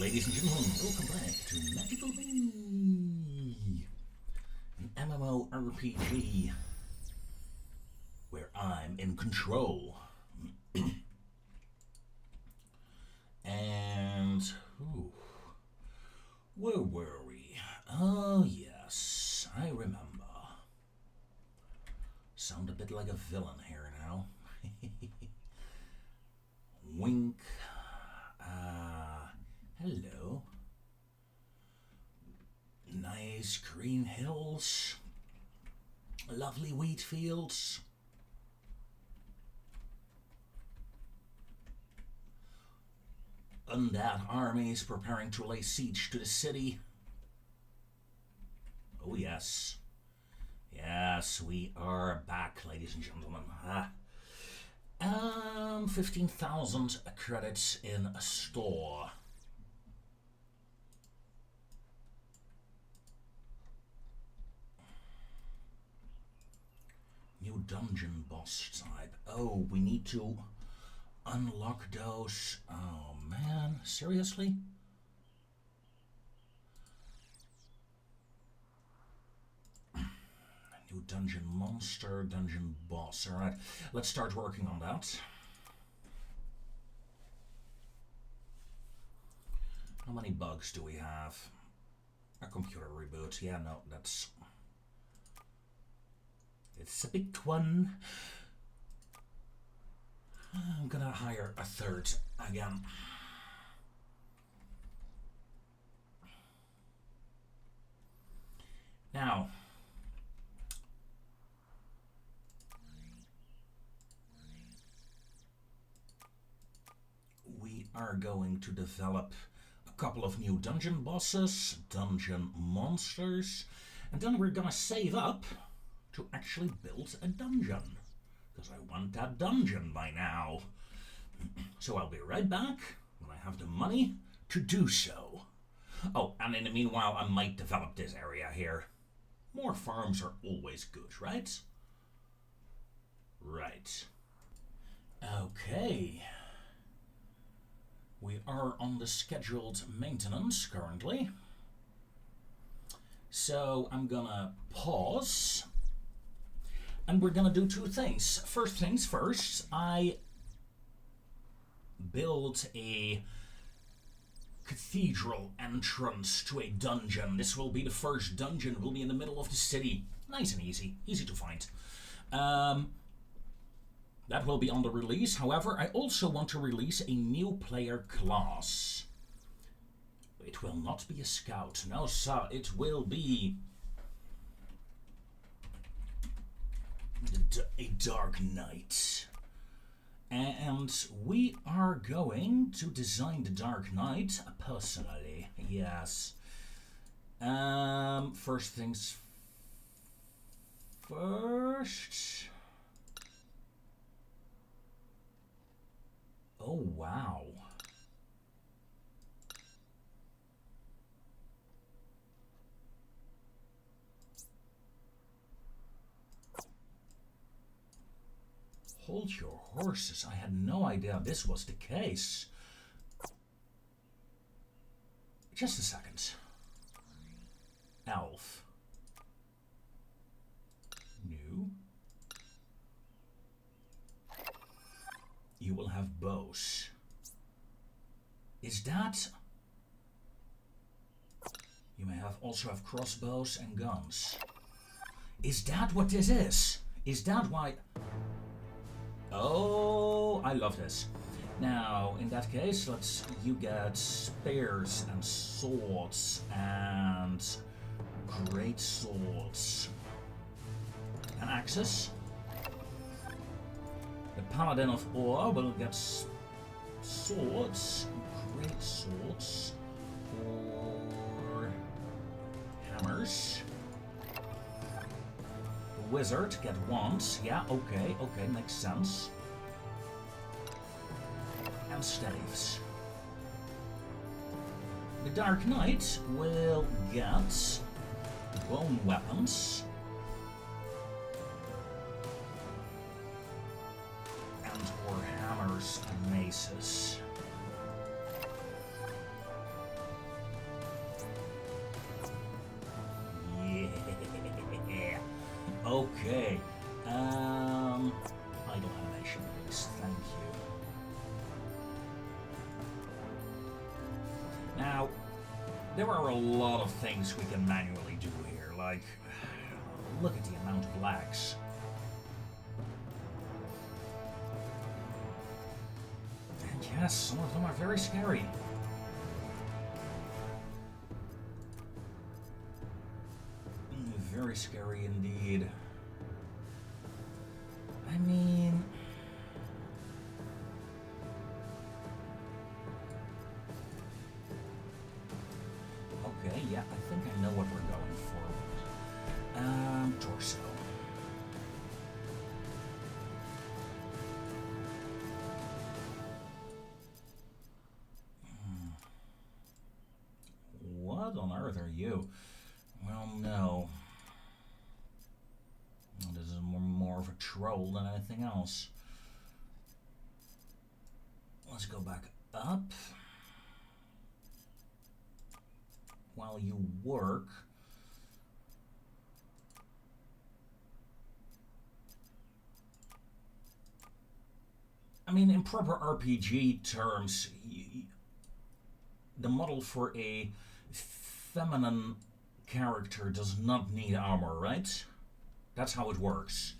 ladies and gentlemen, welcome back to Magical Me, an MMORPG where I'm in control. And, where were we? Oh yes, I remember. Sound a bit like a villain here now. Wink. Hello. Nice green hills. Lovely wheat fields. Undead armies preparing to lay siege to the city. Oh yes. Yes, we are back, ladies and gentlemen. 15,000 credits in a store. New dungeon boss type. Oh, we need to unlock those. Oh man, seriously? New dungeon monster, dungeon boss. Alright, let's start working on that. How many bugs do we have? A computer reboot. Yeah, no, that's... It's a big one. I'm gonna hire a third again. Now, we are going to develop a couple of new dungeon bosses, dungeon monsters, and then we're gonna save up to actually build a dungeon, because I want that dungeon by now. So I'll be right back when I have the money to do so. Oh, and in the meanwhile, I might develop this area here. More farms are always good, right? Right. Okay. We are on the scheduled maintenance currently. So I'm gonna pause. And we're gonna do two things. First things first, I built a cathedral entrance to a dungeon. This will be the first dungeon. Will be in the middle of the city. Nice and easy. Easy to find. That will be on the release. However, I also want to release a new player class. It will not be a scout. No, sir. It will be a dark knight. And we are going to design the Dark Knight personally. Yes. First things first. Oh, wow. Hold your horses. I had no idea this was the case. Just a second. Elf. New. You will have bows. Is that... You may also have crossbows and guns. Is that what this is? Is that why... Oh, I love this. Now, in that case, you get spears and swords and great swords and axes. The Paladin of Ore will get swords, great swords, or hammers. Wizard get wands. Yeah, okay, makes sense. And staves. The Dark Knight will get bone weapons and or hammers and maces. Okay. Idle animation, please. Thank you. Now, there are a lot of things we can manually do here, like, look at the amount of lags. And yes, some of them are very scary. Very scary indeed. I mean... Okay, yeah, I think I know what we're going for. Torso. What on earth are you? Well, no. This is more of a troll than anything else. Let's go back up. While you work. I mean, in proper RPG terms, the model for a feminine character does not need armor, right? That's how it works.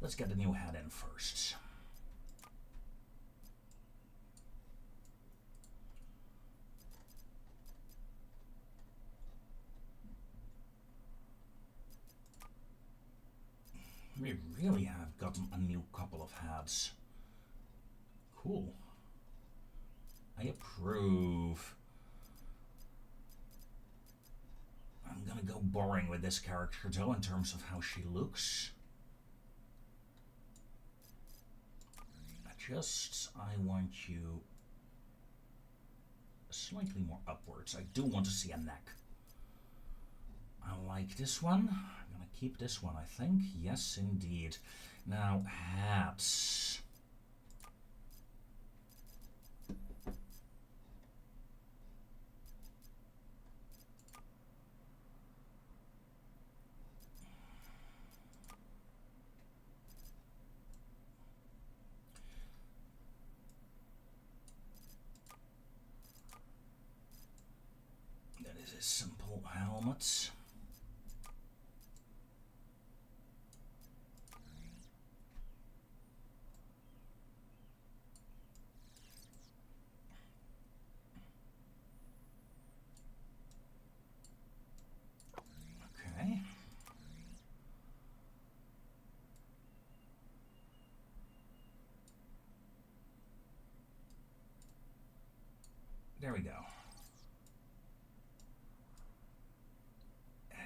Let's get the new head in first. We really have gotten a new couple of heads. Cool. I approve. I'm gonna go boring with this character though in terms of how she looks. I want you slightly more upwards. I do want to see a neck. I like this one. I'm gonna keep this one, I think. Yes, indeed. Now, hats. That is a simple helmet. Okay. There we go.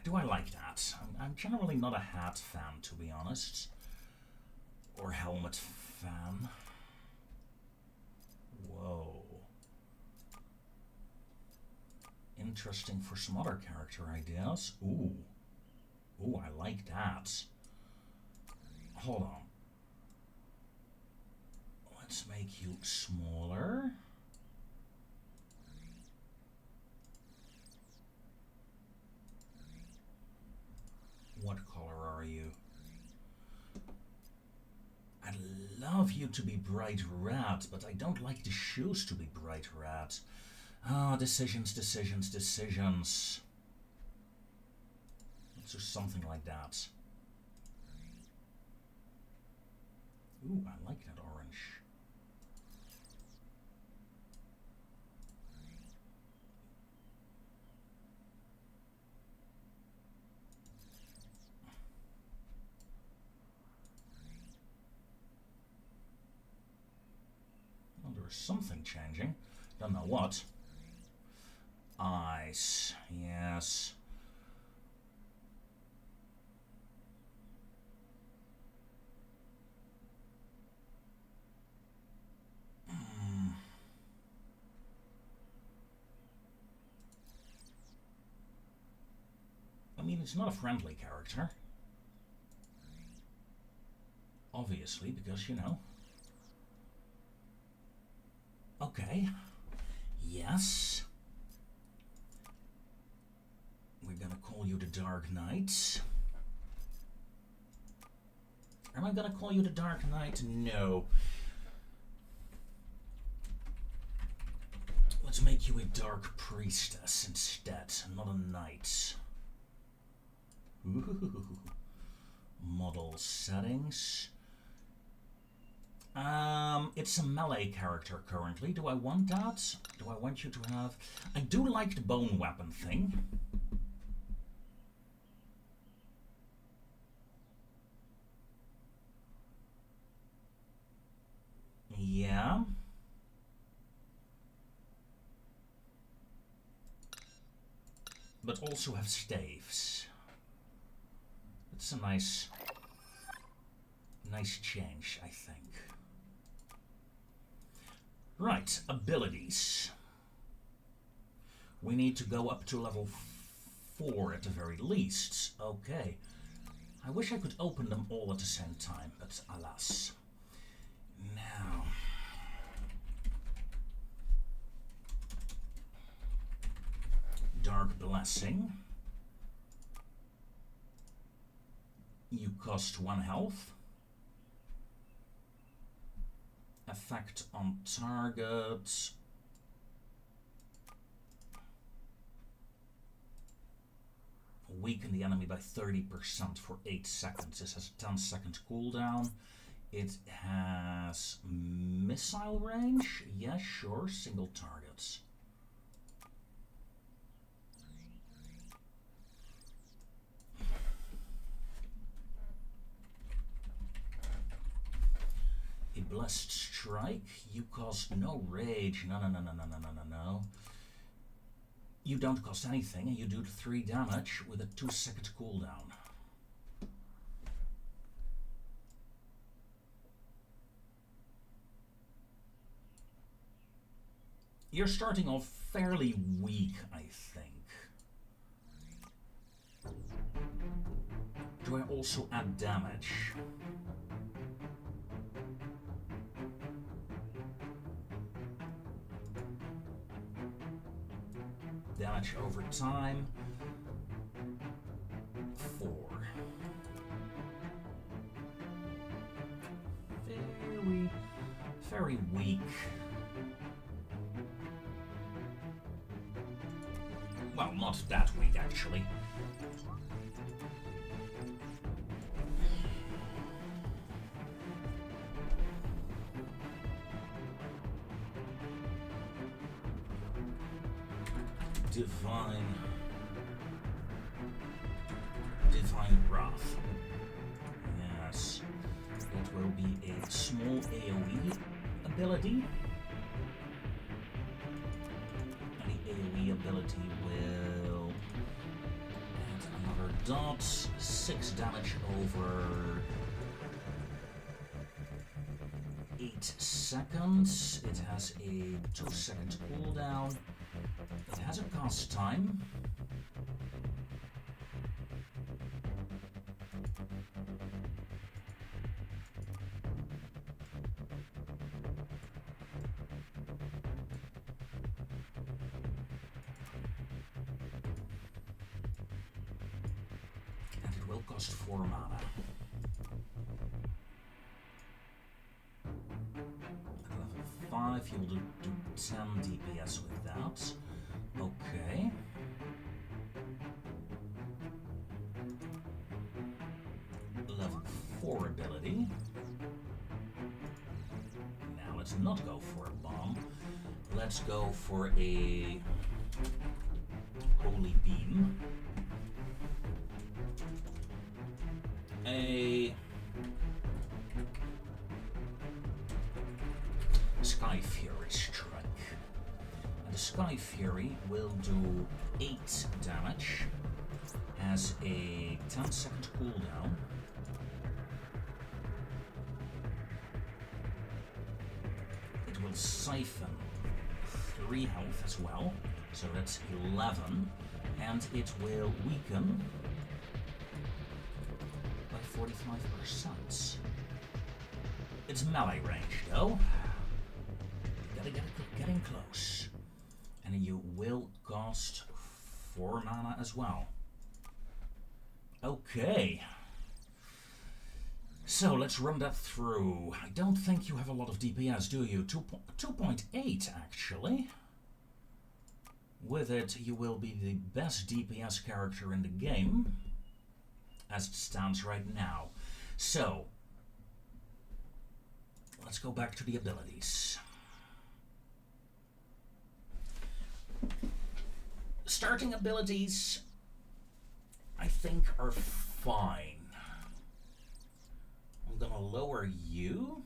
Do I like that? I'm generally not a hat fan, to be honest. Or helmet fan. Whoa. Interesting for some other character ideas. Ooh. Ooh, I like that. Hold on. Let's make you smaller. What color are you? I'd love you to be bright red, but I don't like the shoes to be bright red. Ah, decisions, decisions, decisions. Let's do something like that. Ooh, I like that orange. Well, there is something changing. Don't know what. Eyes, yes. it's not a friendly character. Obviously, because, you know. Okay. Yes. We're gonna call you the Dark Knight. Am I gonna call you the Dark Knight? No. Let's make you a Dark Priestess instead, not a Knight. Ooh. Model settings. It's a melee character currently. Do I want that? Do I want you to have... I do like the bone weapon thing. Yeah. But also have staves. It's a nice change, I think. Right, abilities. We need to go up to level 4 at the very least. Okay. I wish I could open them all at the same time, but alas. Now... Dark Blessing. You cost 1 health. Effect on target. Weaken the enemy by 30% for 8 seconds. This has a 10-second cooldown. It has missile range. Yeah, sure. Single targets. A Blessed Strike. You cost no rage. No. You don't cost anything and you do 3 damage with a 2-second cooldown. You're starting off fairly weak, I think. Do I also add damage? Damage over time. 4. Very weak. Well, not that weak actually. Divine Wrath. Yes. It will be a small AoE ability. And the AoE ability will add another dot, 6 damage over 8 seconds. It has a 2-second cooldown. It has a cast time. And it will cost 4 mana. At level 5, you will do 10 DPS with that. Okay. Level 4 ability. Now let's not go for a bomb. Let's go for a Holy Beam. A Sky Fury Strike. And the Sky Fury will do 8 damage, has a 10-second cooldown. It will siphon 3 health as well, so that's 11, and it will weaken 45%. It's melee range, though. You gotta getting close. And you will cost 4 mana as well. Okay. So let's run that through. I don't think you have a lot of DPS, do you? 2.8 actually. With it, you will be the best DPS character in the game, as it stands right now. So, let's go back to the abilities. Starting abilities, I think, are fine. I'm gonna lower you.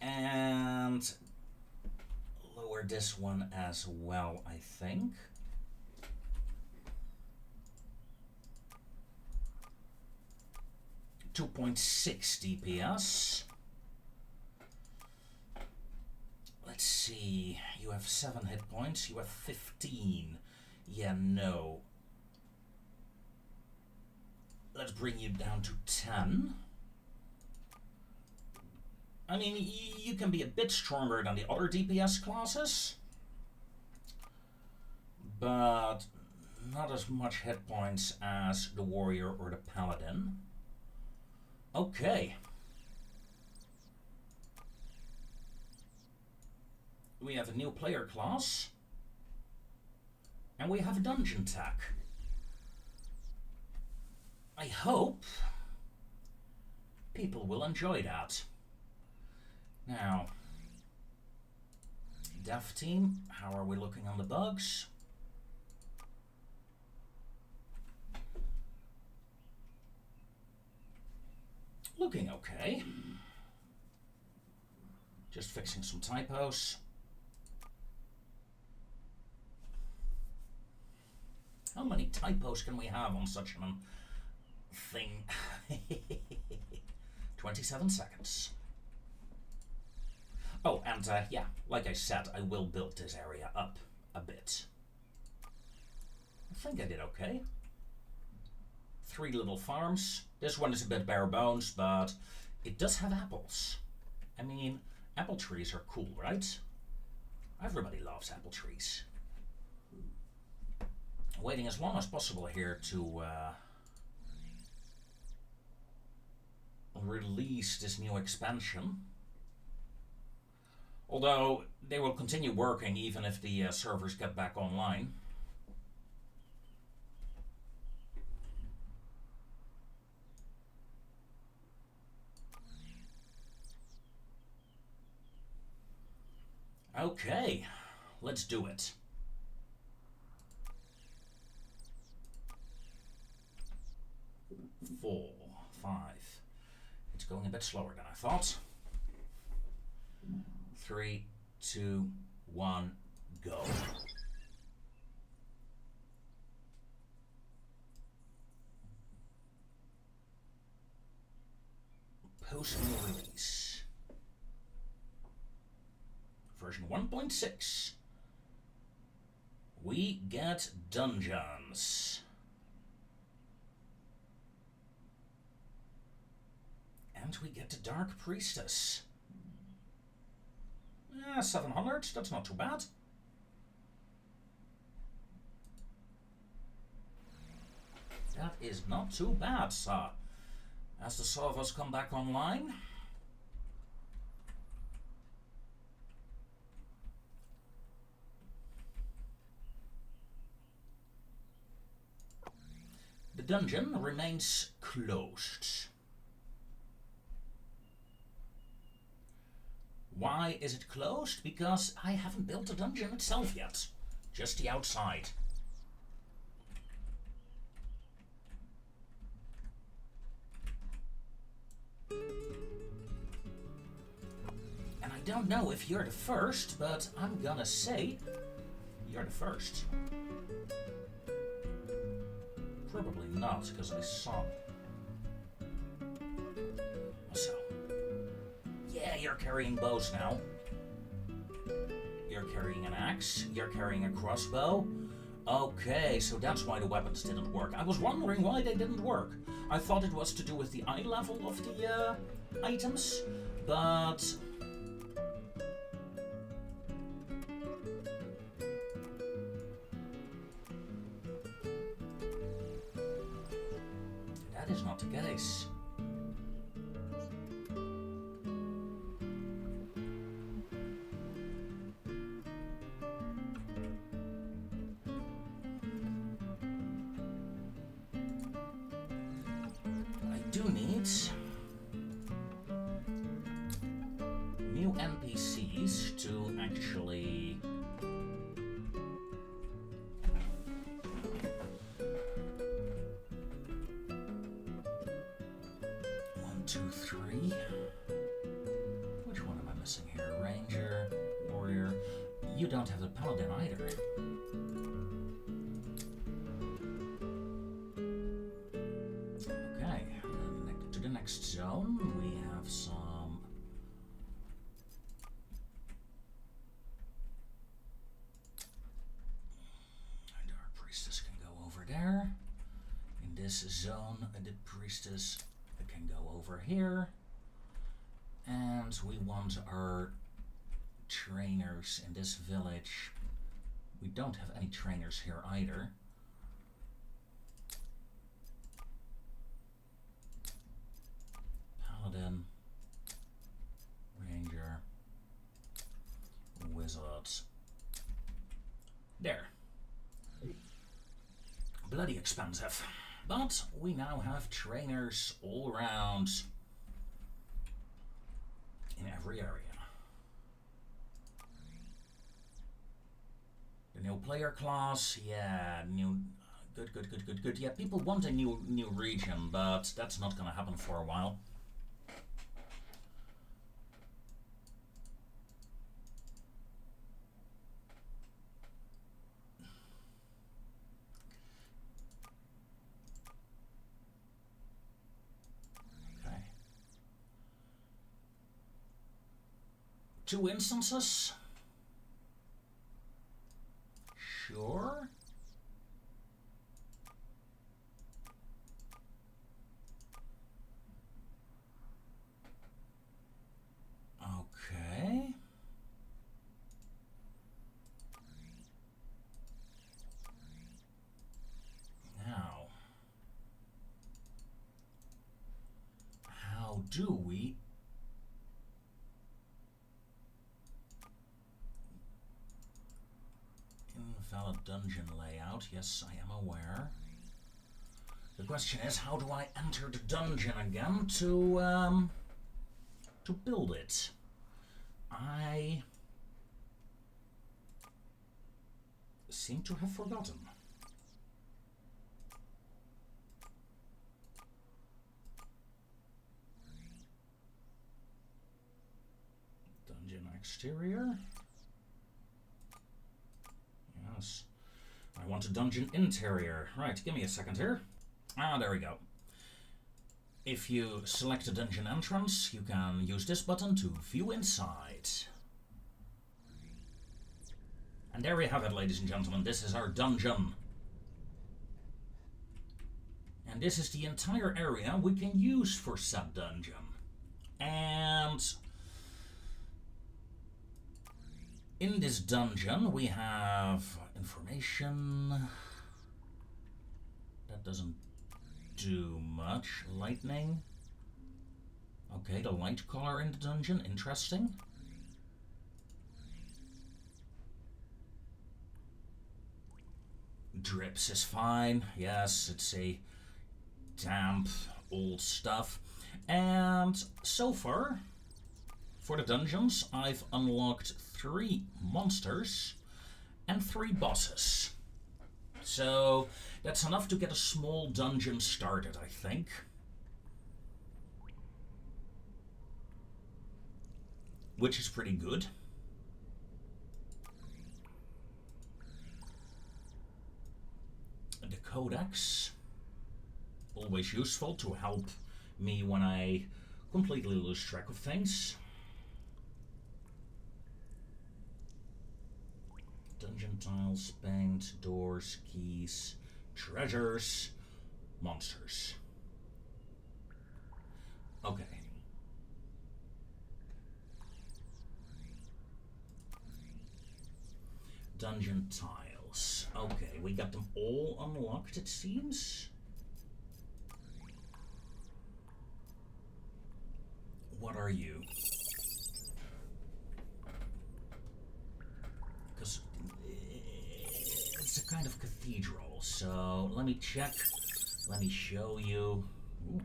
And lower this one as well, I think. .6 DPS. Let's see. You have 7 hit points. You have 15. Yeah, no. Let's bring you down to 10. I mean, you can be a bit stronger than the other DPS classes, but not as much hit points as the warrior or the paladin. Okay. We have a new player class, and we have a dungeon tech. I hope people will enjoy that. Now, dev team, how are we looking on the bugs? Looking okay. Just fixing some typos. How many typos can we have on such a thing? 27 seconds. Oh, and yeah, like I said, I will build this area up a bit. I think I did okay. 3 little farms. This one is a bit bare bones, but it does have apples. I mean, apple trees are cool, right? Everybody loves apple trees. Waiting as long as possible here to release this new expansion. Although they will continue working even if the servers get back online. Okay, let's do it. Four, 5. It's going a bit slower than I thought. 3, 2, 1, go. Post-new release. Version 1.6. We get dungeons. And we get the Dark Priestess. 700, that's not too bad. That is not too bad, sir. As the servers come back online. The dungeon remains closed. Why is it closed? Because I haven't built the dungeon itself yet. Just the outside. And I don't know if you're the first, but I'm gonna say you're the first. Probably not, because I saw... So... Yeah, you're carrying bows now. You're carrying an axe. You're carrying a crossbow. Okay, so that's why the weapons didn't work. I was wondering why they didn't work. I thought it was to do with the eye level of the items, but... that is not the case. Do need new NPCs to actually one, two, three. Which one am I missing here? Ranger, warrior. You don't have the paladin either. Next zone, we have some and our priestess can go over there. In this zone, the priestess can go over here, and we want our trainers in this village. We don't have any trainers here either. Paladin, Ranger, Wizards. There. Bloody expensive. But we now have trainers all around in every area. The new player class, yeah, new. Good. Yeah, people want a new region, but that's not gonna happen for a while. Okay. 2 instances? Sure. Okay. Now, how do we invalid dungeon layout? Yes, I am aware. The question is, how do I enter the dungeon again to build it? I seem to have forgotten. Dungeon exterior. Yes. I want a dungeon interior. Right, give me a second here. Ah, there we go. If you select a dungeon entrance, you can use this button to view inside. And there we have it, ladies and gentlemen. This is our dungeon. And this is the entire area we can use for said dungeon. And in this dungeon we have information. That doesn't do much. Lightning. Okay, the light color in the dungeon, interesting. Drips is fine. Yes, it's a damp old stuff. And so far, for the dungeons, I've unlocked 3 monsters and 3 bosses. So that's enough to get a small dungeon started, I think. Which is pretty good. The codex, always useful to help me when I completely lose track of things. Dungeon tiles, paint, doors, keys, treasures, monsters. Okay. Dungeon tiles. Okay, we got them all unlocked, it seems. What are you? Because it's a kind of cathedral, so let me check. Let me show you. Ooh.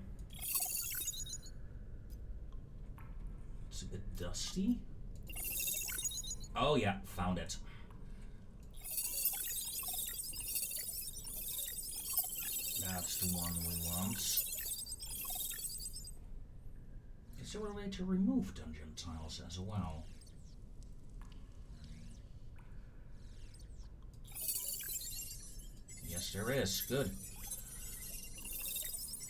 It's a bit dusty. Oh yeah, found it. That's the one we want. Is there a way to remove dungeon tiles as well? Yes, there is. Good.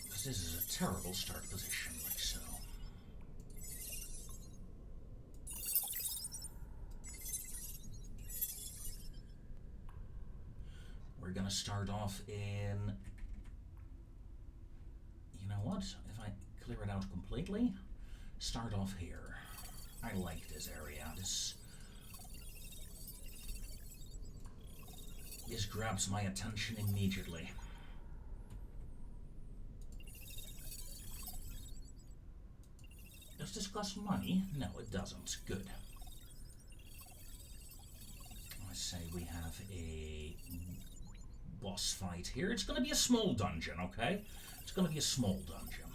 Because this is a terrible start position, like so. We're gonna start off in... You know what? If I clear it out completely, start off here. I like this area. This grabs my attention immediately. Does this cost money? No, it doesn't. Good. Let's say we have a boss fight here. It's gonna be a small dungeon, okay? It's gonna be a small dungeon.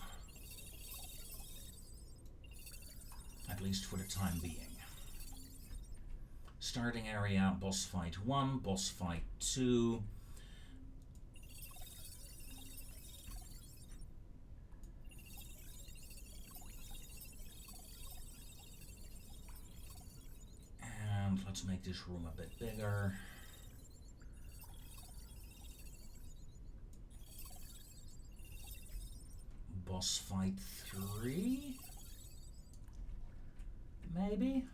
At least for the time being. Starting area, boss fight 1, boss fight 2. And let's make this room a bit bigger. Boss fight 3? Maybe?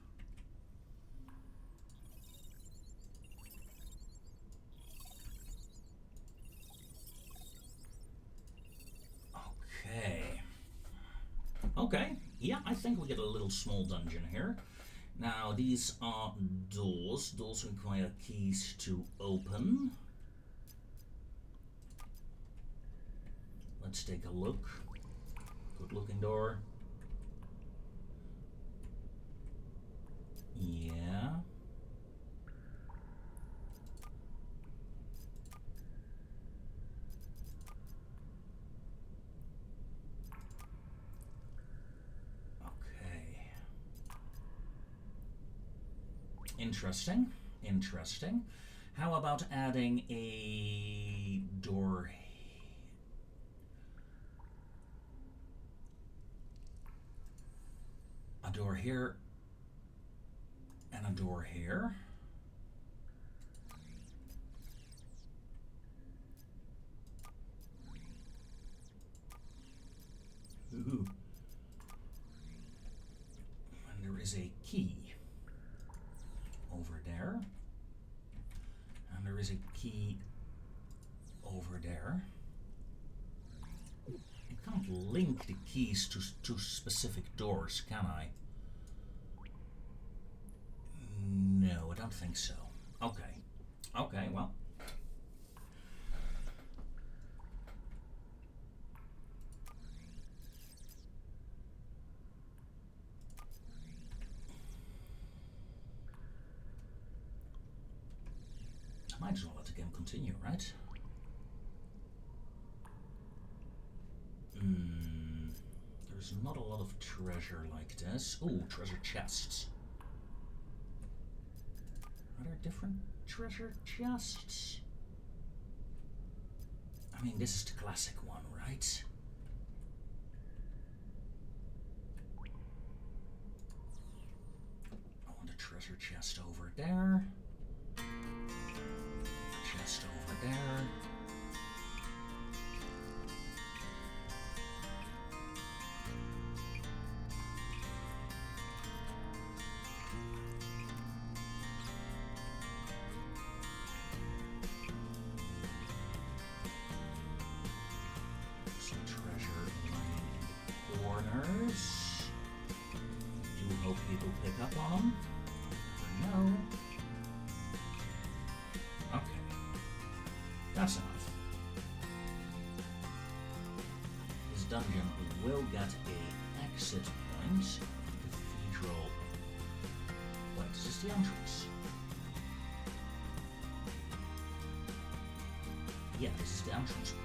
Okay, yeah, I think we get a little small dungeon here. Now, these are doors. Doors require keys to open. Let's take a look. Good looking door. Yeah. Okay. Interesting. Interesting. How about adding a door? A door here. And a door here. Ooh. And there is a key over there. And there is a key over there. You can't link the keys to specific doors, can I? No, I don't think so. Okay. Okay, well. I might as well let the game continue, right? There's not a lot of treasure like this. Ooh, treasure chests. Are there different treasure chests? I mean, this is the classic one, right? I want a treasure chest over there. Chest over there. Some treasure lying in the corners. Do hope people pick up on them. Never know. Okay. That's enough. This dungeon will get a exit point. Cathedral. Wait, is this the entrance? Yeah, this is the entrance point.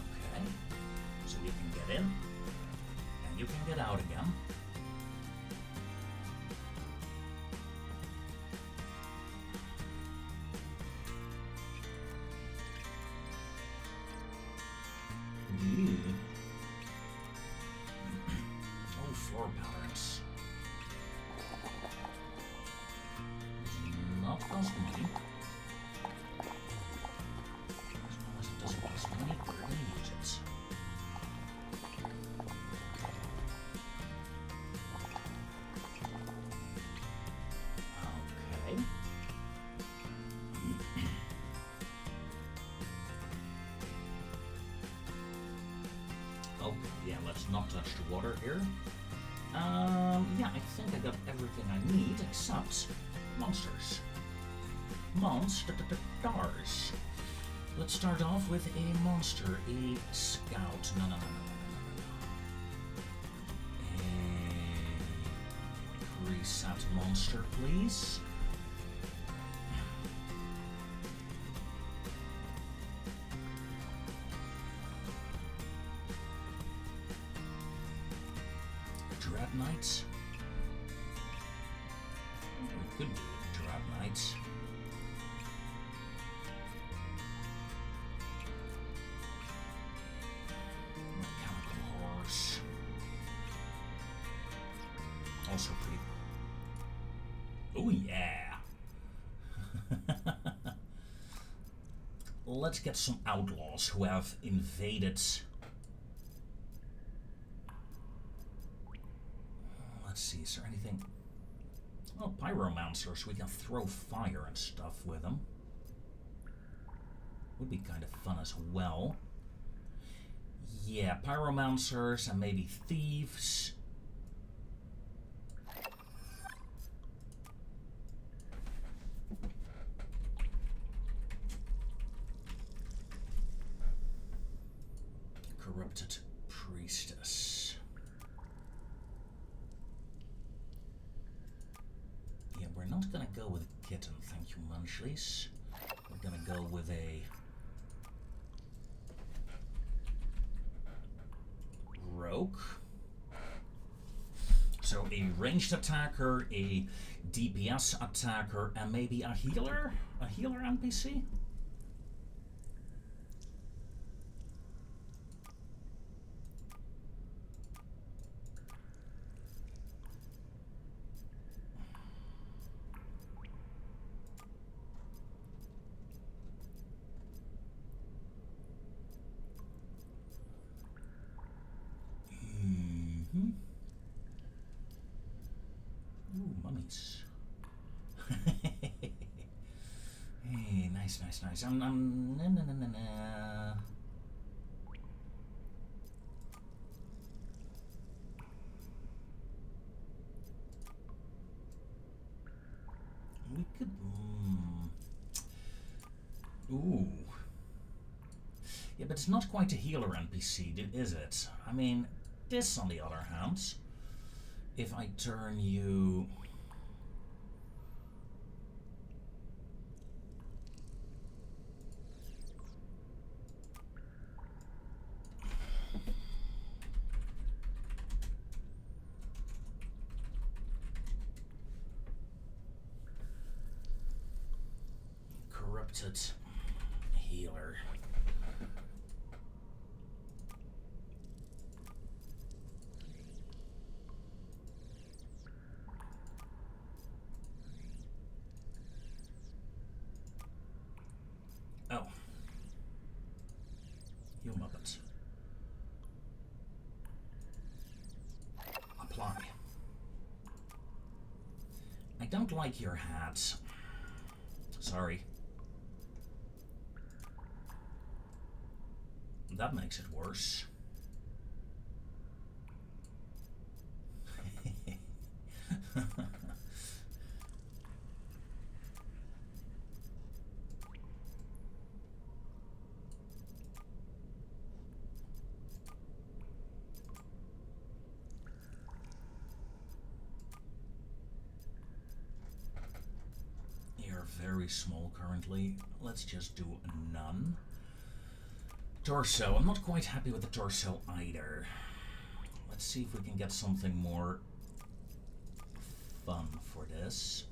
Okay. So you can get in, and you can get out again. Oh, floor patterns. Does not cost money. As long as it doesn't cost money, we're going to use it. Okay. Okay, yeah, let's not touch the water here. Yeah, I think I got everything I need except monsters. Monsters. Let's start off with a monster, a scout. No. A reset monster, please. Dread Knights. We could do it, Dread Knights. Mechanical Horse. Also pretty. Oh yeah. Let's get some outlaws who have invaded. Let's see, is there anything? Oh, pyromancers, we can throw fire and stuff with them. Would be kind of fun as well. Yeah, pyromancers and maybe thieves. Corrupted priestess. Yeah, we're not gonna go with a kitten, thank you, Munchlies. We're gonna go with a rogue. So a ranged attacker, a DPS attacker, and maybe a healer? A healer NPC? Ooh, mummies. Hey, nice. Na. We could. Ooh. Yeah, but it's not quite a healer NPC, is it? I mean, this, on the other hand, if I turn you... Corrupted healer. Oh. You muppet. Apply. I don't like your hat. Sorry. That makes it worse. You're very small currently. Let's just do none. Torso. I'm not quite happy with the torso either. Let's see if we can get something more fun for this.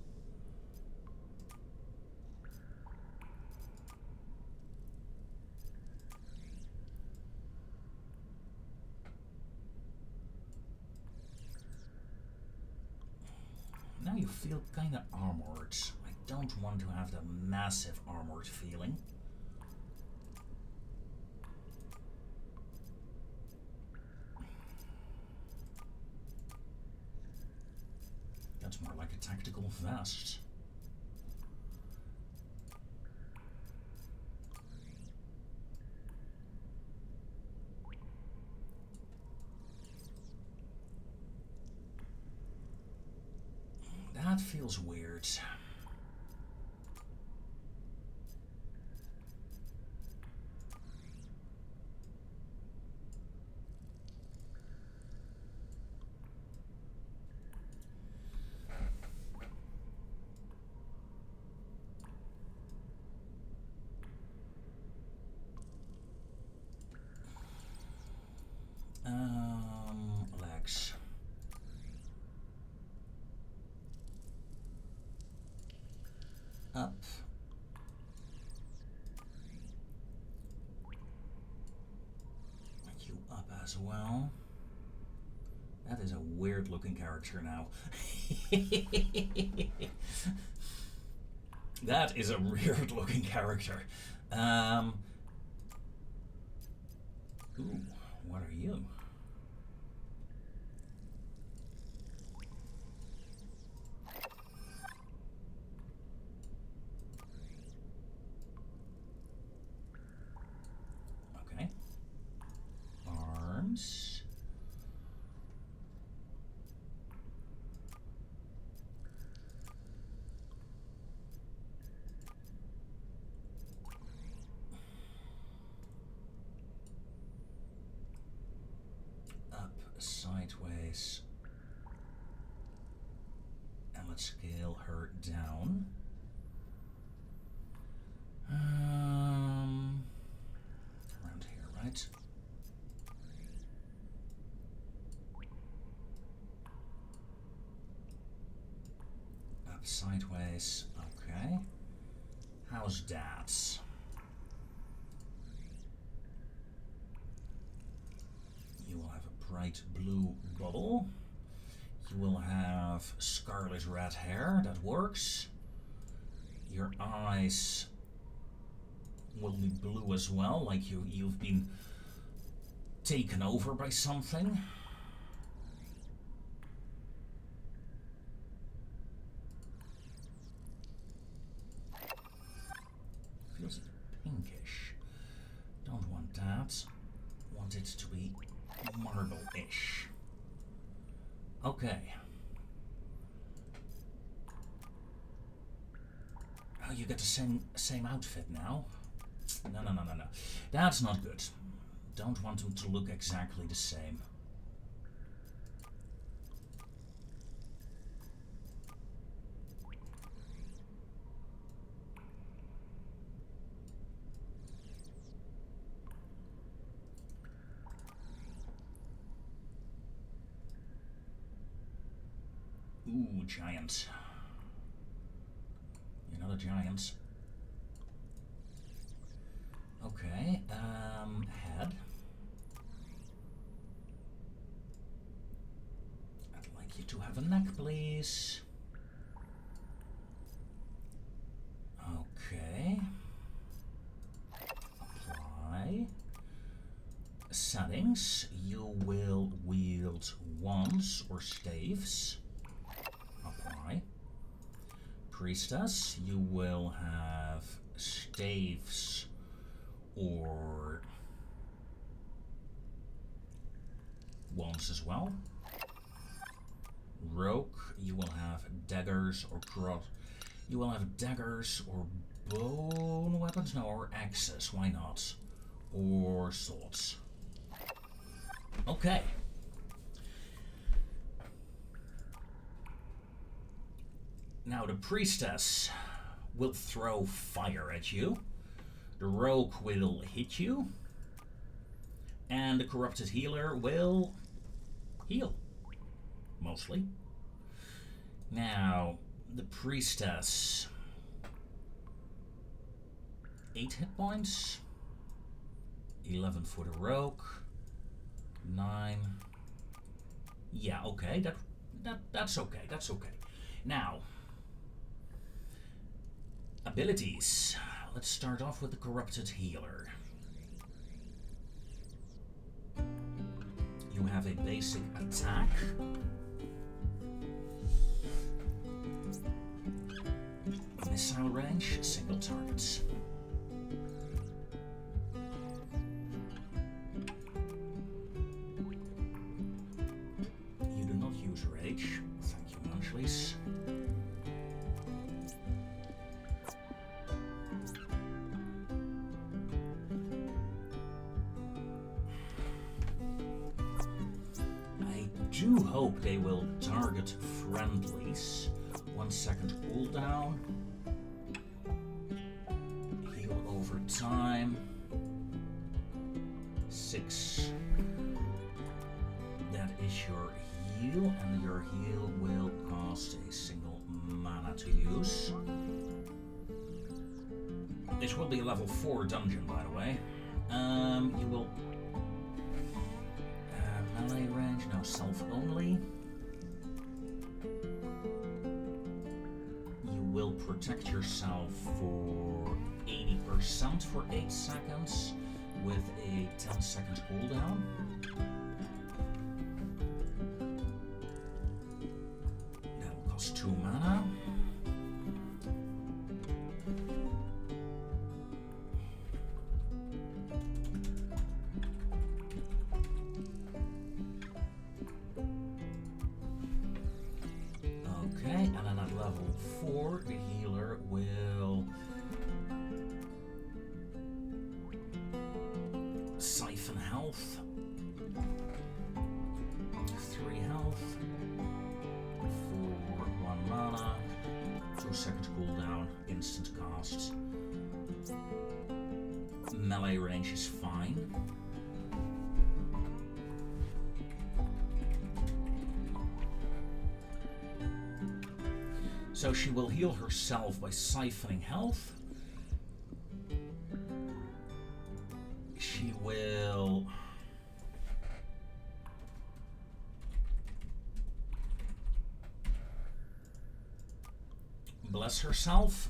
Now you feel kind of armored. I don't want to have the massive armored feeling. That's more like a tactical vest. That feels weird. Legs. Up. You up as well. That is a weird looking character now. That is a weird looking character. Ooh, what are you? Okay. Arms. Sideways, and let's scale her down. Around here, right? Up sideways, okay. How's that? You will have a bright blue bubble. You will have scarlet red hair, that works. Your eyes will be blue as well, like you've been taken over by something. Feels pinkish. Don't want that. Want it to be marble-ish. Okay. Oh, you get the same outfit now? No. That's not good. Don't want them to look exactly the same. Ooh, giant. You're not a giant. Okay, head. I'd like you to have a neck, please. Okay. Apply. Settings. You will wield wands or staves. Apply. Priestess, you will have staves or wands as well. Rogue, you will have daggers or you will have daggers or bone weapons, no, or axes, why not? Or swords. Okay. Now the priestess will throw fire at you. The rogue will hit you. And the corrupted healer will heal. Mostly. Now, the priestess. 8 hit points. 11 for the rogue. 9. Yeah, okay. That's okay. That's okay. Now, abilities. Let's start off with the corrupted healer. You have a basic attack. Missile range, single targets. You do not use rage. Thank you, Munchleys. I do hope they will target friendlies. 1 second cooldown. Heal over time. 6. That is your heal, and your heal will cost a single mana to use. This will be a level 4 dungeon, by the way. You will melee range, no, self only. You will protect yourself for 80% for 8 seconds with a 10-second cooldown. That will cost 2 mana. Okay, and then at level 4, the healer will siphon health. 3 health for 1 mana. 2 second cooldown, instant cast. Melee range is fine. So she will heal herself by siphoning health. She will bless herself.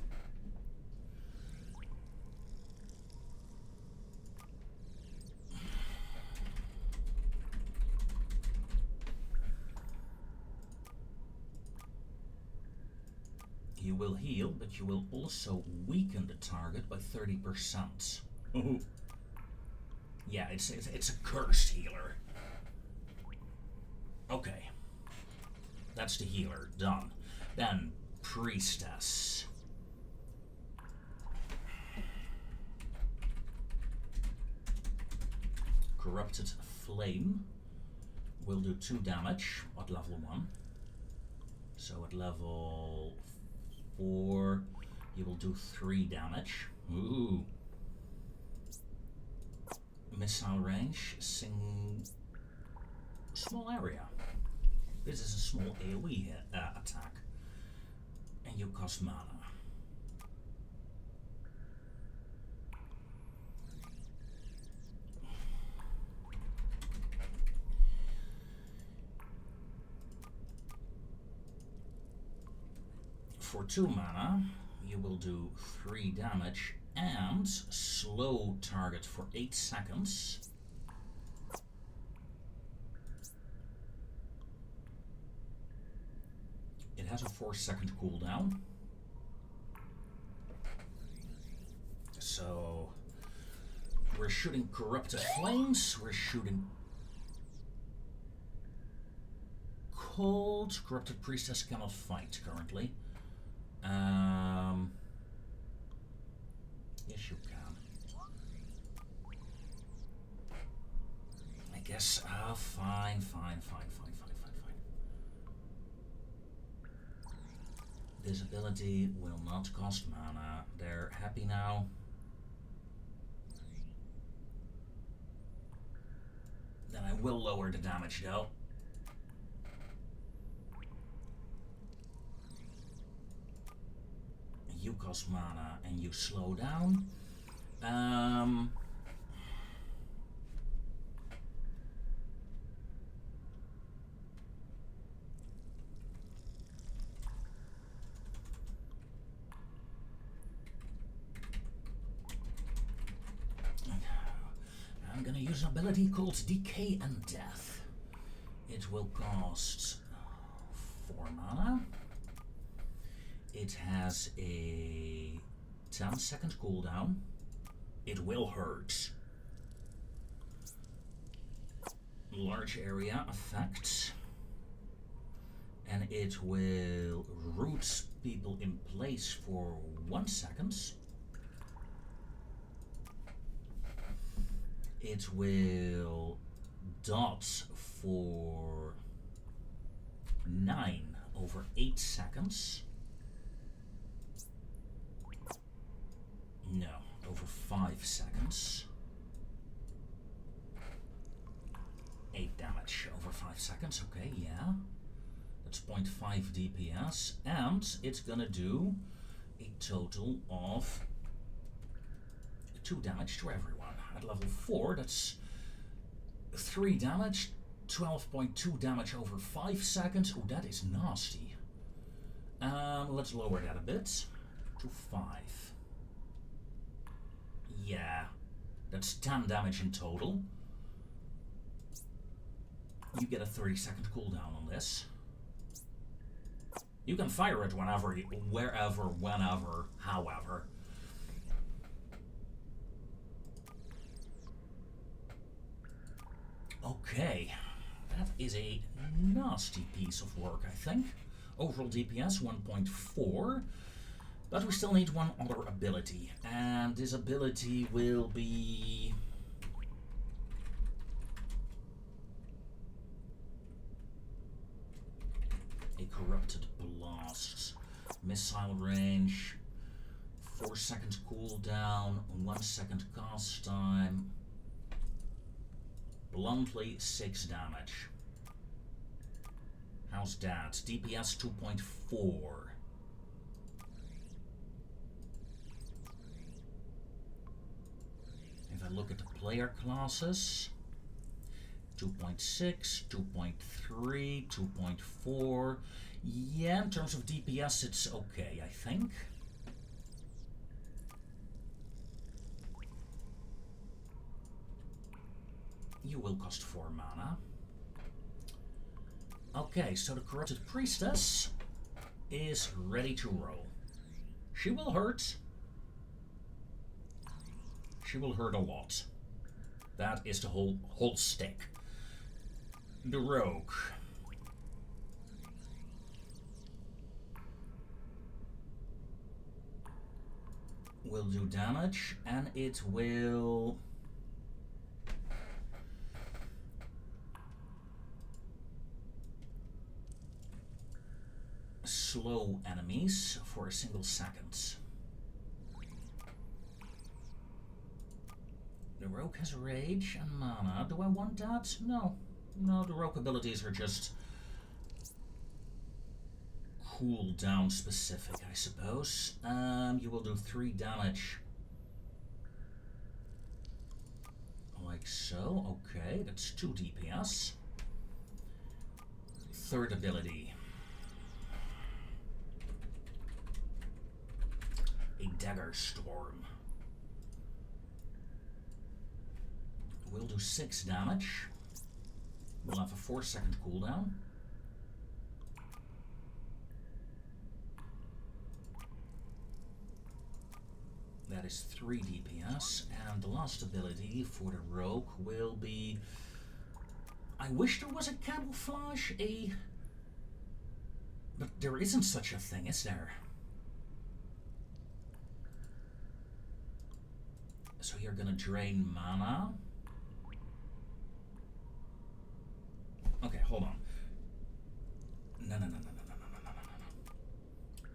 You will heal, but you will also weaken the target by 30%. Yeah, it's a cursed healer. Okay. That's the healer, done. Then, priestess. Corrupted flame will do 2 damage at level 1. So at level 4, you will do 3 damage. Ooh. Missile range, small area. This is a small AoE attack. And you cost mana. For 2 mana, you will do 3 damage and slow target for 8 seconds. It has a 4-second cooldown. so we're shooting Corrupted Flames, we're shooting Cold. Corrupted Priestess cannot fight currently. Yes, you can. I guess. Fine. This ability will not cost mana. They're happy now. Then I will lower the damage though. You cost mana and you slow down. I'm gonna use an ability called Decay and Death. It will cost 4 mana. It has a 10-second cooldown. It will hurt. Large area effect. And it will root people in place for 1 second. It will dot for 9 over 8 seconds. No, over 5 seconds. 8 damage over 5 seconds, okay, yeah. That's 0.5 DPS, and it's gonna do a total of 2 damage to everyone. At level 4, that's 3 damage, 12.2 damage over 5 seconds. Oh, that is nasty. Let's lower that a bit to 5. Yeah, that's 10 damage in total. You get a 30-second cooldown on this. You can fire it whenever, wherever, whenever, however. Okay, that is a nasty piece of work, I think. Overall DPS 1.4, but we still need one other ability, and this ability will be... a Corrupted Blast. Missile range, 4 second cooldown, 1 second cast time. Bluntly 6 damage. How's that? DPS 2.4. If I look at the player classes, 2.6, 2.3, 2.4. Yeah, in terms of DPS, it's okay, I think. You will cost 4 mana. Okay, so the Corrupted Priestess is ready to roll. She will hurt. She will hurt a lot. That is the whole stick. The Rogue. Will do damage, and it will... slow enemies for a single second. The Rogue has Rage and Mana. Do I want that? No. No, the Rogue abilities are just cooldown specific, I suppose. You will do 3 damage. Like so. Okay, that's 2 DPS. Third ability. A Dagger Storm. We'll do 6 damage. We'll have a 4 second cooldown. That that is 3 DPS, and the last ability for the rogue will be... I wish there was a camouflage, but there isn't such a thing, is there? So you're gonna drain mana. Okay, hold on. No.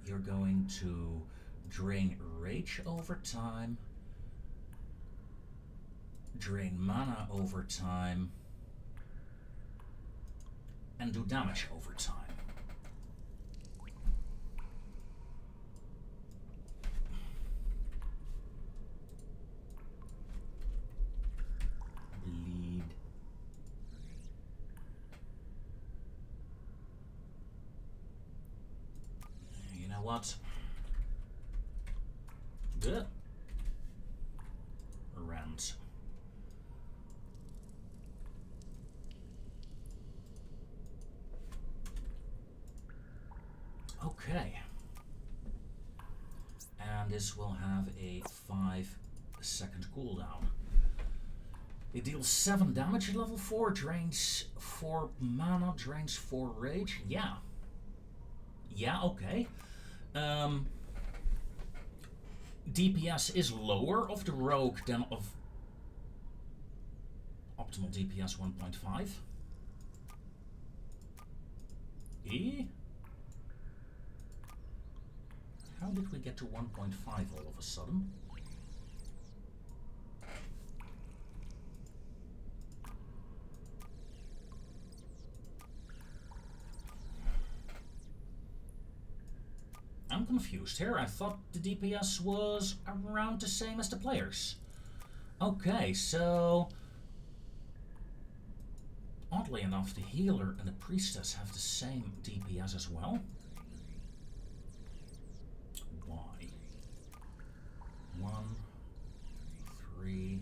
You're going to drain rage over time, drain mana over time, and do damage over time. Bleed. You know what? Good. Rent. Okay. And this will have a 5-second cooldown. It deals 7 damage at level 4, drains 4 mana, drains 4 rage. Yeah. Yeah, okay. DPS is lower of the rogue than of optimal DPS 1.5. How did we get to 1.5 all of a sudden? I'm confused here. I thought the DPS was around the same as the players. Okay, so... Oddly enough, the healer and the priestess have the same DPS as well. Why? 1, 3...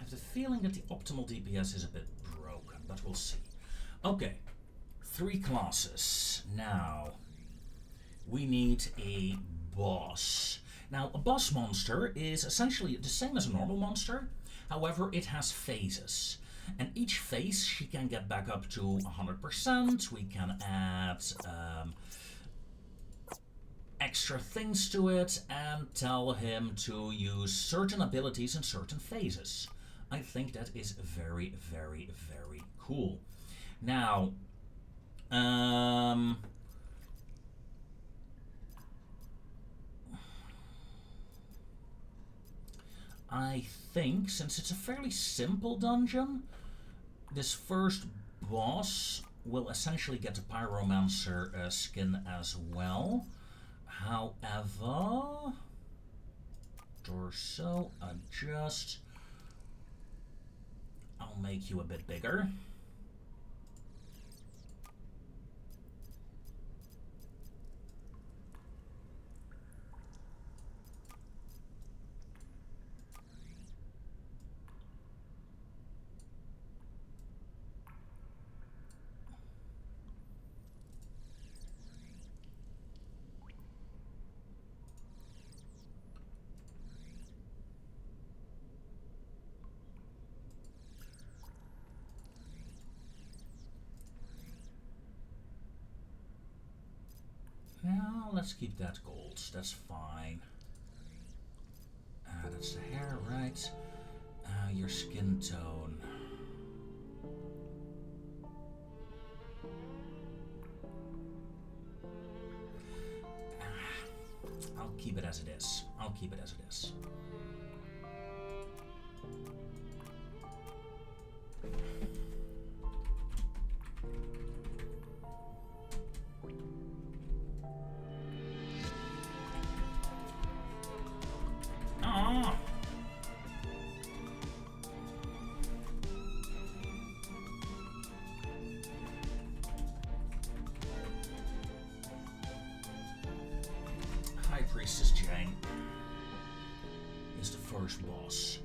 the feeling that the optimal DPS is a bit broken, but we'll see. Okay, 3 classes. Now, we need a boss. Now, a boss monster is essentially the same as a normal monster, however, it has phases. And each phase she can get back up to 100%. We can add extra things to it and tell him to use certain abilities in certain phases. I think that is very, very, very cool. Now, I think since it's a fairly simple dungeon, this first boss will essentially get the Pyromancer skin as well. However, torso, adjust. I'll make you a bit bigger. Now, let's keep that gold. That's fine. That's the hair, right? Your skin tone. I'll keep it as it is. I'll keep it as it is. Priestess Jane is the first boss.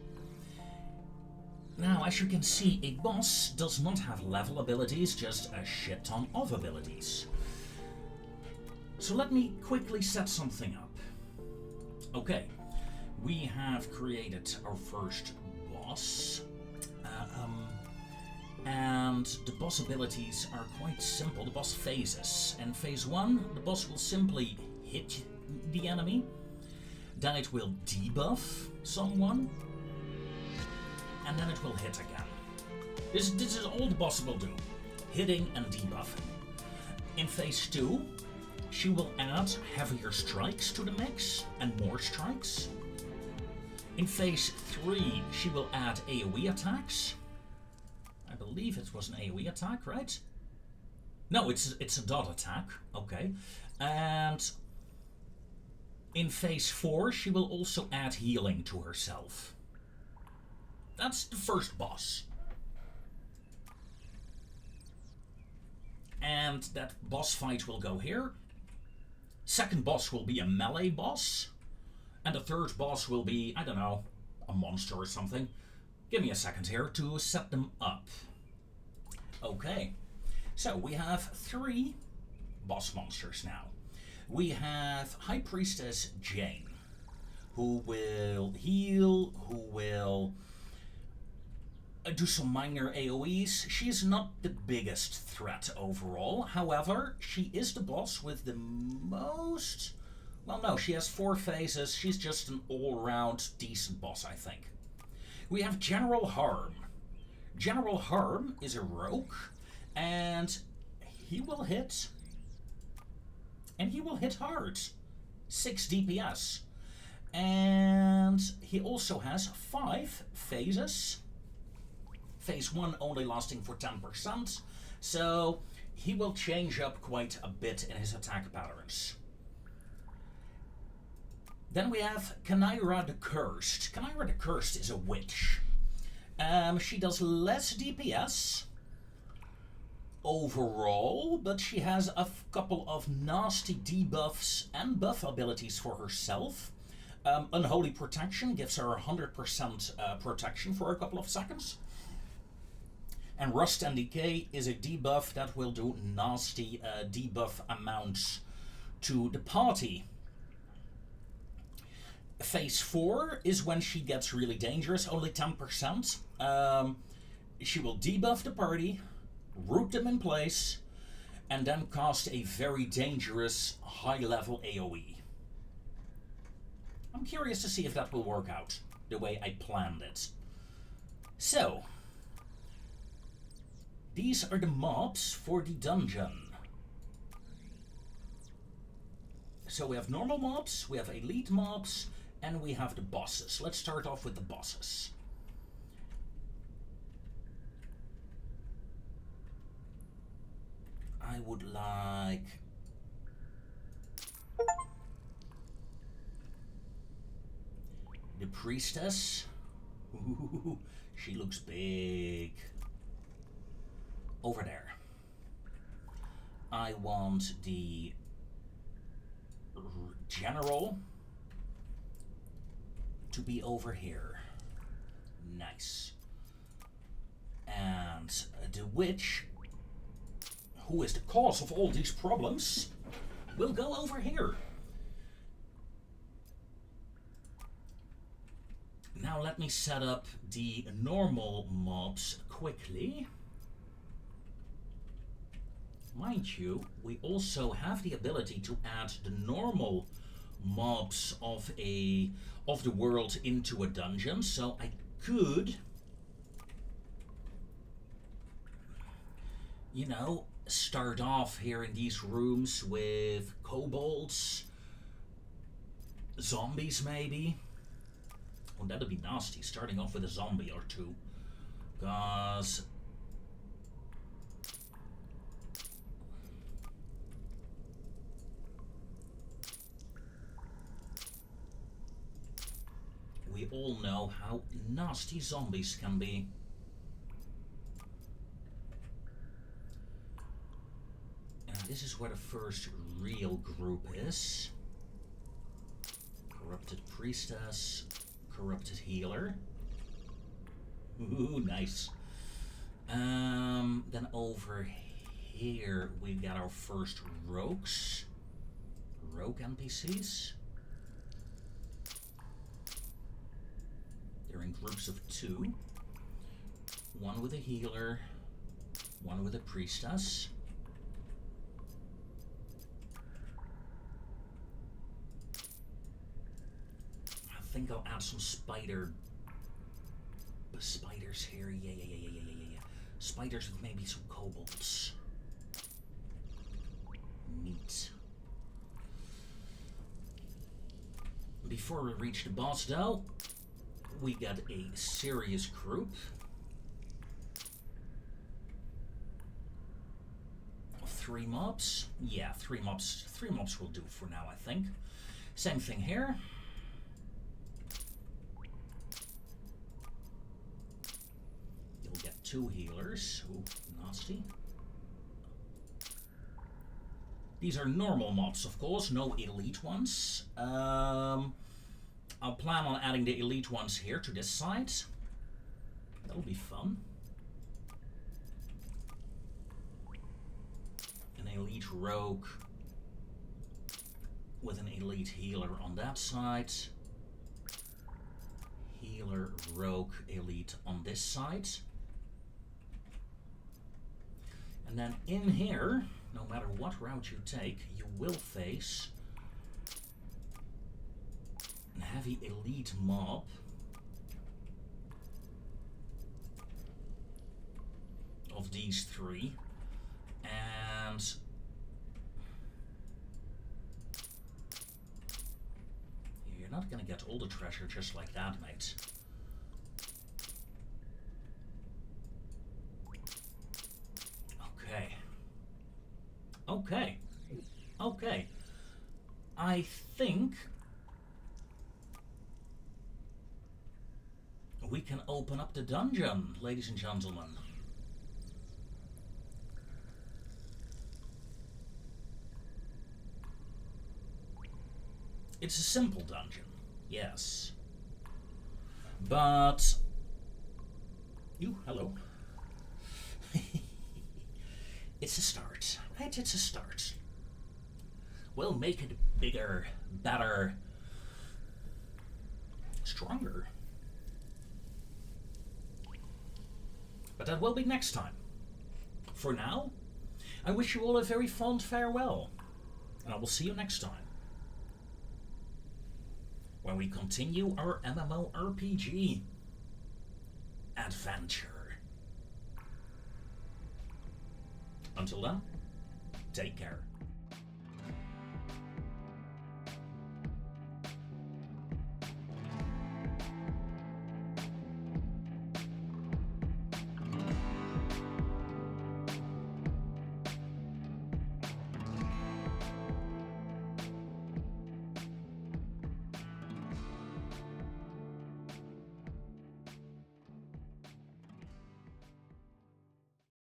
Now, as you can see, a boss does not have level abilities, just a shit ton of abilities. So let me quickly set something up. Okay, we have created our first boss. And the boss abilities are quite simple, the boss phases. In phase 1, the boss will simply hit the enemy, then it will debuff someone, and then it will hit again. This is all the boss will do, hitting and debuffing. In phase 2, she will add heavier strikes to the mix and more strikes. In phase 3, she will add AoE attacks. I believe it was an AoE attack, right? No, it's a dot attack. Okay. And in phase 4, she will also add healing to herself. That's the first boss. And that boss fight will go here. Second boss will be a melee boss. And the third boss will be, I don't know, a monster or something. Give me a second here to set them up. Okay, so we have 3 boss monsters now. We have High Priestess Jane, who will heal, who will do some minor AoEs. She is not the biggest threat overall. However, she is the boss with the most... Well, no, she has 4 phases. She's just an all-round decent boss, I think. We have General Harm. General Harm is a rogue, and he will hit. And he will hit hard. 6 DPS. And he also has 5 phases. Phase 1 only lasting for 10%, so he will change up quite a bit in his attack patterns. Then we have Kanaira the Cursed. Kanaira the Cursed is a witch. She does less DPS overall, but she has a couple of nasty debuffs and buff abilities for herself. Unholy Protection gives her 100% protection for a couple of seconds. And Rust and Decay is a debuff that will do nasty debuff amounts to the party. Phase 4 is when she gets really dangerous, only 10%. She will debuff the party, root them in place, and then cast a very dangerous high-level AoE. I'm curious to see if that will work out the way I planned it. So, these are the mobs for the dungeon. So we have normal mobs, we have elite mobs, and we have the bosses. Let's start off with the bosses. I would like... the priestess. Ooh, she looks big. Over there. I want the general to be over here. Nice. And the witch, who is the cause of all these problems, will go over here. Now let me set up the normal mobs quickly. Mind you, we also have the ability to add the normal mobs of the world into a dungeon, so I could, you know, start off here in these rooms with kobolds, zombies maybe. Oh, that'd be nasty, starting off with a zombie or 2, because we all know how nasty zombies can be. And this is where the first real group is. Corrupted Priestess, Corrupted Healer. Ooh, nice. Then over here we got our first rogues. Rogue NPCs. They're in groups of 2. One with a healer, one with a priestess. I think I'll add some spiders here. Yeah. Spiders with maybe some kobolds. Neat. Before we reach the boss though, we got a serious group. 3 mobs. Yeah, 3 mobs. 3 mobs will do for now, I think. Same thing here. You'll get 2 healers. Ooh, nasty. These are normal mobs, of course, no elite ones. I'll plan on adding the elite ones here to this side. That'll be fun. An elite rogue with an elite healer on that side. Healer, rogue, elite on this side. And then in here, no matter what route you take, you will face a heavy elite mob. Of these 3. And you're not gonna get all the treasure just like that, mate. Okay. I think we can open up the dungeon, ladies and gentlemen. It's a simple dungeon, yes. But... hello. It's a start, right? It's a start. We'll make it bigger, better, stronger. But that will be next time. For now, I wish you all a very fond farewell, and I will see you next time, when we continue our MMORPG adventure. Until then, take care.